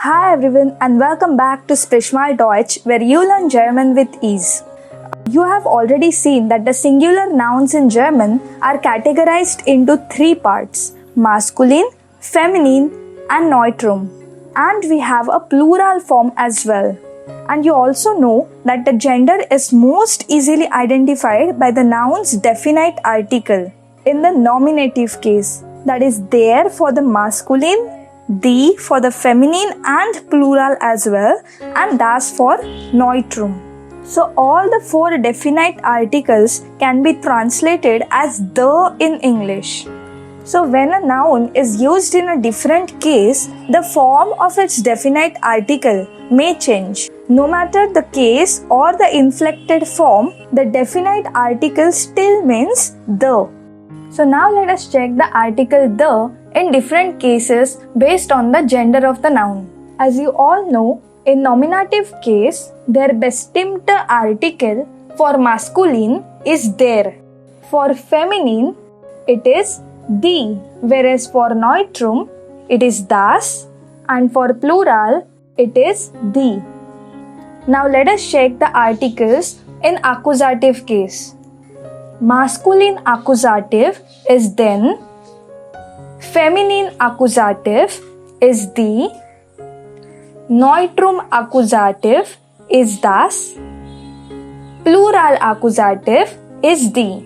Hi everyone and welcome back to Sprichmal Deutsch, where you learn German with ease. You have already seen that the singular nouns in German are categorized into three parts: masculine, feminine and neutrum. And we have a plural form as well. And you also know that the gender is most easily identified by the noun's definite article in the nominative case, that is there for the masculine, the for the feminine and plural as well, and das for neutrum. So all the four definite articles can be translated as the in English. So when a noun is used in a different case, the form of its definite article may change. No matter the case or the inflected form, the definite article still means the. So now let us check the article the in different cases based on the gender of the noun. As you all know, in nominative case, der bestimmte Artikel for masculine is der. For feminine, it is die, whereas for neutrum, it is das, and for plural, it is die. Now let us check the articles in accusative case. Masculine accusative is den, feminine accusative is die, neutrum accusative is das, plural accusative is die.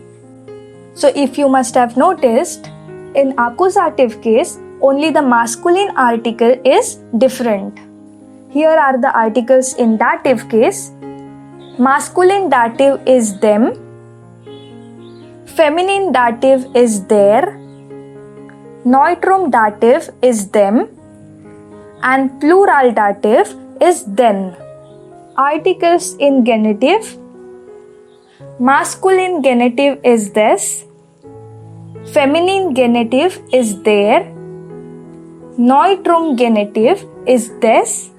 So if you must have noticed, in accusative case, only the masculine article is different. Here are the articles in dative case. Masculine dative is them, feminine dative is their, neutrum dative is them, and plural dative is then. Articles in genitive. Masculine genitive is this, feminine genitive is their, neutrum genitive is this,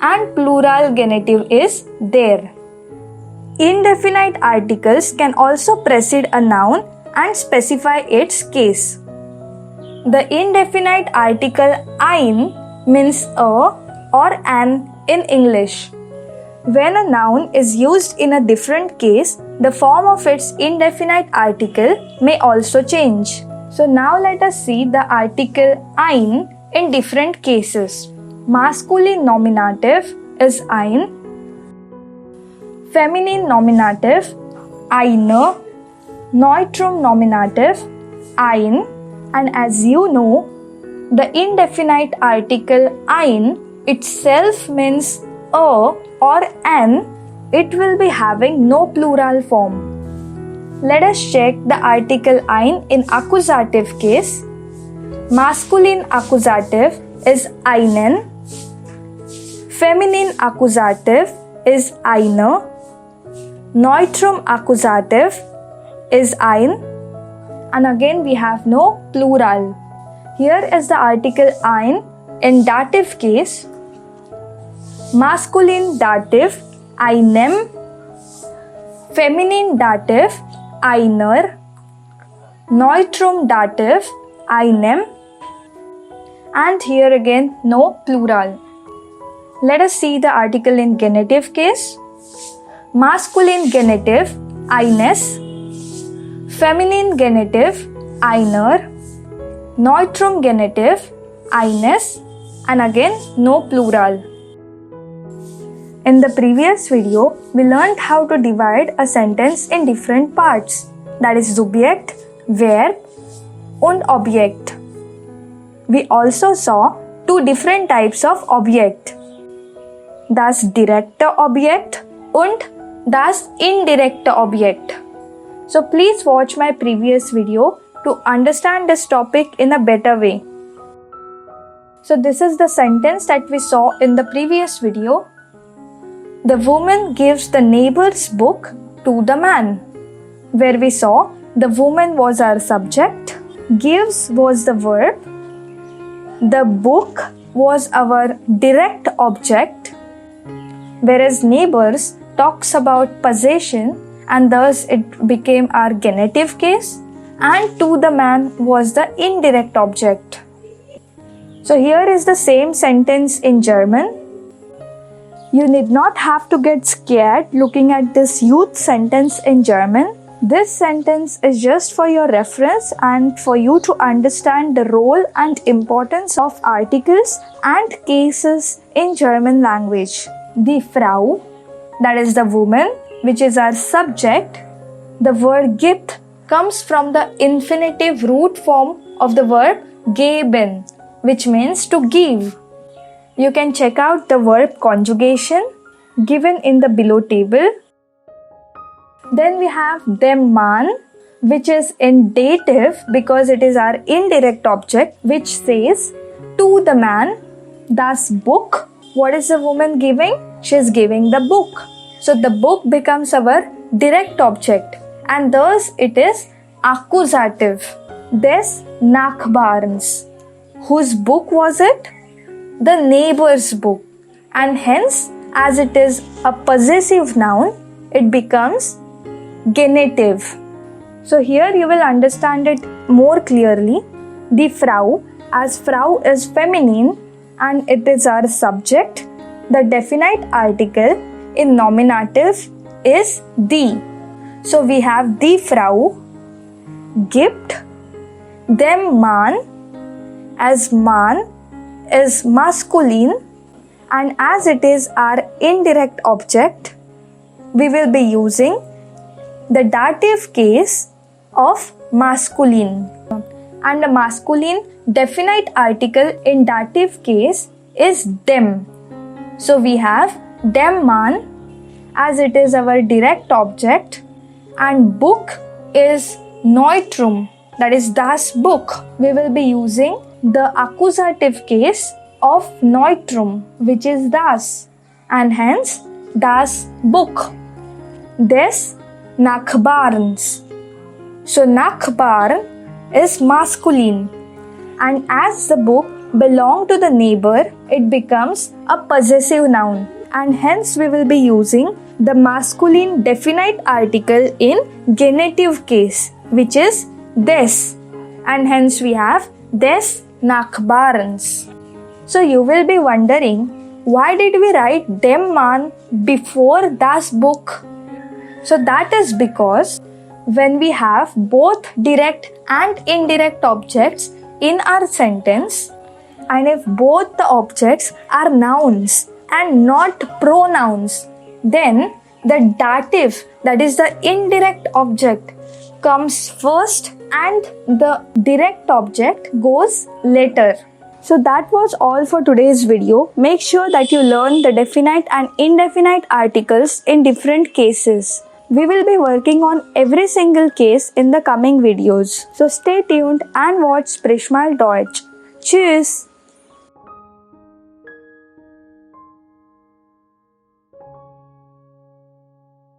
and plural genitive is their. Indefinite articles can also precede a noun and specify its case. The indefinite article ein means a or an in English. When a noun is used in a different case, the form of its indefinite article may also change. So now let us see the article ein in different cases. Masculine nominative is ein, feminine nominative eine, neutrum nominative ein, and as you know, the indefinite article ein itself means a or an. It will be having no plural form. Let us check the article ein in accusative case. Masculine accusative is einen, feminine accusative is eine, neutrum accusative is ein, and again we have no plural. Here is the article ein in dative case. Masculine dative einem, feminine dative einer, neutrum dative einem, and here again no plural. Let us see the article in genitive case. Masculine genitive eines, feminine genitive einer, neutrum genitive eines, and again no plural. In the previous video, we learned how to divide a sentence in different parts, that is Subjekt, Verb und Objekt. We also saw two different types of Objekt, das direkte Objekt und das indirekte Objekt. So please watch my previous video to understand this topic in a better way. So this is the sentence that we saw in the previous video. The woman gives the neighbor's book to the man, where we saw the woman was our subject, gives was the verb, the book was our direct object, whereas neighbors talks about possession and thus it became our genitive case, and to the man was the indirect object. So here is the same sentence in German. You need not have to get scared looking at this huge sentence in German. This sentence is just for your reference and for you to understand the role and importance of articles and cases in German language. Die Frau, that is the woman, which is our subject. The word gibt comes from the infinitive root form of the verb geben, which means to give. You can check out the verb conjugation given in the below table. Then we have dem Mann, which is in dative because it is our indirect object, which says to the man. Das Buch. What is the woman giving? She is giving the book. So the book becomes our direct object and thus it is accusative. Des Nachbarns. Whose book was it? The neighbor's book. And hence, as it is a possessive noun, it becomes genitive. So here you will understand it more clearly. Die Frau, as Frau is feminine and it is our subject, the definite article in nominative is die. So we have die Frau, gibt, dem Mann, as Mann is masculine, and as it is our indirect object, we will be using the dative case of masculine. And the masculine definite article in dative case is dem. So we have dem Mann as it is our direct object, and book is Neutrum, that is das Buch. We will be using the accusative case of Neutrum, which is das, and hence das Buch. Des Nachbarns. So Nachbarn is masculine, and as the book belongs to the neighbor, it becomes a possessive noun, and hence we will be using the masculine definite article in genitive case, which is des, and hence we have des Nachbarns. So you will be wondering, why did we write dem Mann before das Buch? So that is because when we have both direct and indirect objects in our sentence, and if both the objects are nouns and not pronouns, then the dative, that is the indirect object, comes first and the direct object goes later. So that was all for today's video. Make sure that you learn the definite and indefinite articles in different cases. We will be working on every single case in the coming videos. So stay tuned and watch Sprich mal Deutsch. Tschüss!